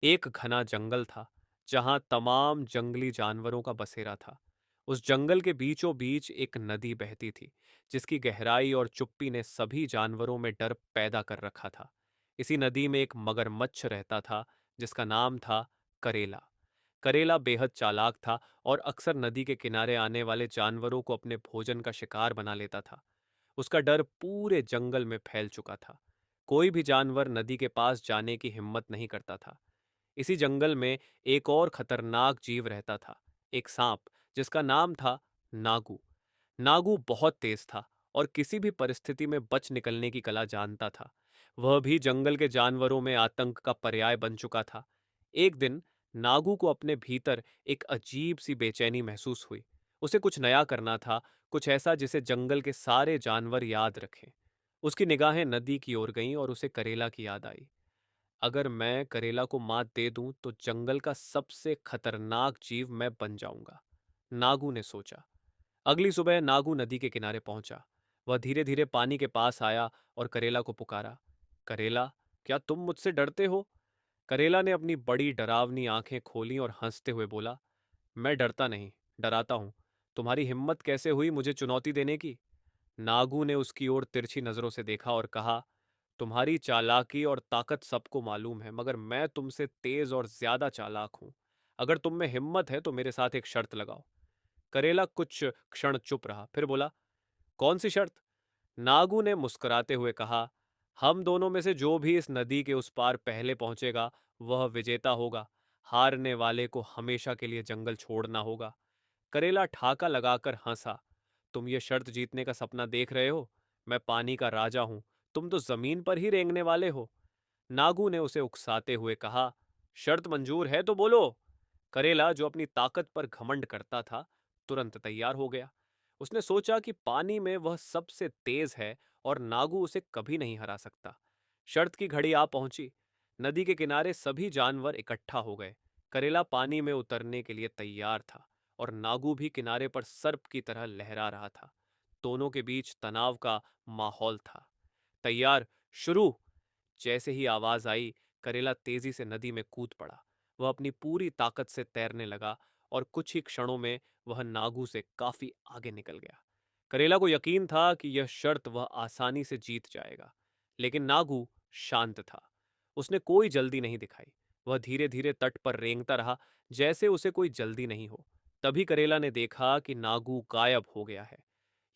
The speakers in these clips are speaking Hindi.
एक घना जंगल था जहां तमाम जंगली जानवरों का बसेरा था। उस जंगल के बीचों बीच एक नदी बहती थी जिसकी गहराई और चुप्पी ने सभी जानवरों में डर पैदा कर रखा था। इसी नदी में एक मगरमच्छ रहता था जिसका नाम था करेला। करेला बेहद चालाक था और अक्सर नदी के किनारे आने वाले जानवरों को अपने भोजन का शिकार बना लेता था। उसका डर पूरे जंगल में फैल चुका था। कोई भी जानवर नदी के पास जाने की हिम्मत नहीं करता था। इसी जंगल में एक और खतरनाक जीव रहता था, एक सांप जिसका नाम था नागू। नागू बहुत तेज था और किसी भी परिस्थिति में बच निकलने की कला जानता था। वह भी जंगल के जानवरों में आतंक का पर्याय बन चुका था। एक दिन नागू को अपने भीतर एक अजीब सी बेचैनी महसूस हुई। उसे कुछ नया करना था, कुछ ऐसा जिसे जंगल के सारे जानवर याद रखें। उसकी निगाहें नदी की ओर गईं और उसे करेला की याद आई। अगर मैं करेला को मात दे दूं तो जंगल का सबसे खतरनाक जीव मैं बन जाऊंगा, नागू ने सोचा। अगली सुबह नागू नदी के किनारे पहुंचा। वह धीरे धीरे पानी के पास आया और करेला को पुकारा। करेला, क्या तुम मुझसे डरते हो? करेला ने अपनी बड़ी डरावनी आंखें खोलीं और हंसते हुए बोला, मैं डरता नहीं, डराता हूं। तुम्हारी हिम्मत कैसे हुई मुझे चुनौती देने की? नागू ने उसकी ओर तिरछी नजरों से देखा और कहा, तुम्हारी चालाकी और ताकत सबको मालूम है, मगर मैं तुमसे तेज और ज्यादा चालाक हूं। अगर तुम में हिम्मत है तो मेरे साथ एक शर्त लगाओ। करेला कुछ क्षण चुप रहा, फिर बोला, कौन सी शर्त? नागू ने मुस्कुराते हुए कहा, हम दोनों में से जो भी इस नदी के उस पार पहले पहुंचेगा वह विजेता होगा। हारने वाले को हमेशा के लिए जंगल छोड़ना होगा। करेला ठाका लगाकर हंसा, तुम ये शर्त जीतने का सपना देख रहे हो? मैं पानी का राजा हूं, तुम तो जमीन पर ही रेंगने वाले हो। नागू ने उसे उकसाते हुए कहा, शर्त मंजूर है तो बोलो। करेला, जो अपनी ताकत पर घमंड करता था, तुरंत तैयार हो गया। उसने सोचा कि पानी में वह सबसे तेज है और नागू उसे कभी नहीं हरा सकता। शर्त की घड़ी आ पहुंची। नदी के किनारे सभी जानवर इकट्ठा हो गए। करेला पानी में उतरने के लिए तैयार था और नागू भी किनारे पर सर्प की तरह लहरा रहा था। दोनों के बीच तनाव का माहौल था। तैयार, शुरू। जैसे ही आवाज आई, करेला तेजी से नदी में कूद पड़ा। वह अपनी पूरी ताकत से तैरने लगा और कुछ ही क्षणों में वह नागू से काफी आगे निकल गया। करेला को यकीन था कि यह शर्त वह आसानी से जीत जाएगा, लेकिन नागू शांत था। उसने कोई जल्दी नहीं दिखाई। वह धीरे धीरे तट पर रेंगता रहा, जैसे उसे कोई जल्दी नहीं हो। तभी करेला ने देखा कि नागू गायब हो गया है।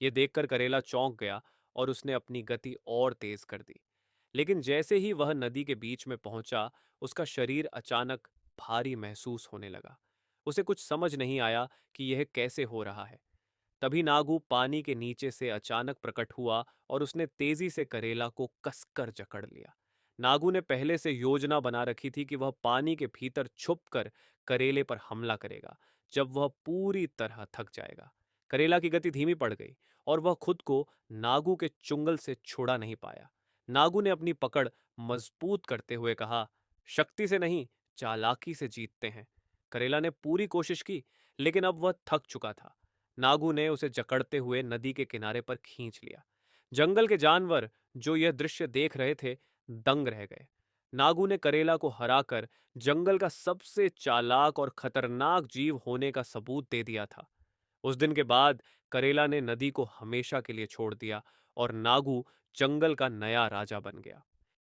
यह देखकर करेला चौंक गया और उसने अपनी गति और तेज कर दी। लेकिन जैसे ही वह नदी के बीच में पहुंचा, उसका शरीर अचानक भारी महसूस होने लगा। उसे कुछ समझ नहीं आया कि यह कैसे हो रहा है। तभी नागू पानी के नीचे से अचानक प्रकट हुआ और उसने तेजी से करेला को कसकर जकड़ लिया। नागू ने पहले से योजना बना रखी थी कि वह पानी के भीतर छुपकर करेले पर हमला करेगा जब वह पूरी तरह थक जाएगा। करेला की गति धीमी पड़ गई और वह खुद को नागू के चुंगल से छुड़ा नहीं पाया। नागू ने अपनी पकड़ मजबूत करते हुए कहा, शक्ति से नहीं, चालाकी से जीतते हैं। करेला ने पूरी कोशिश की, लेकिन अब वह थक चुका था। नागू ने उसे जकड़ते हुए नदी के किनारे पर खींच लिया। जंगल के जानवर जो यह दृश्य देख रहे थे, दंग रह गए। नागू ने करेला को हराकर जंगल का सबसे चालाक और खतरनाक जीव होने का सबूत दे दिया था। उस दिन के बाद करेला ने नदी को हमेशा के लिए छोड़ दिया और नागू जंगल का नया राजा बन गया।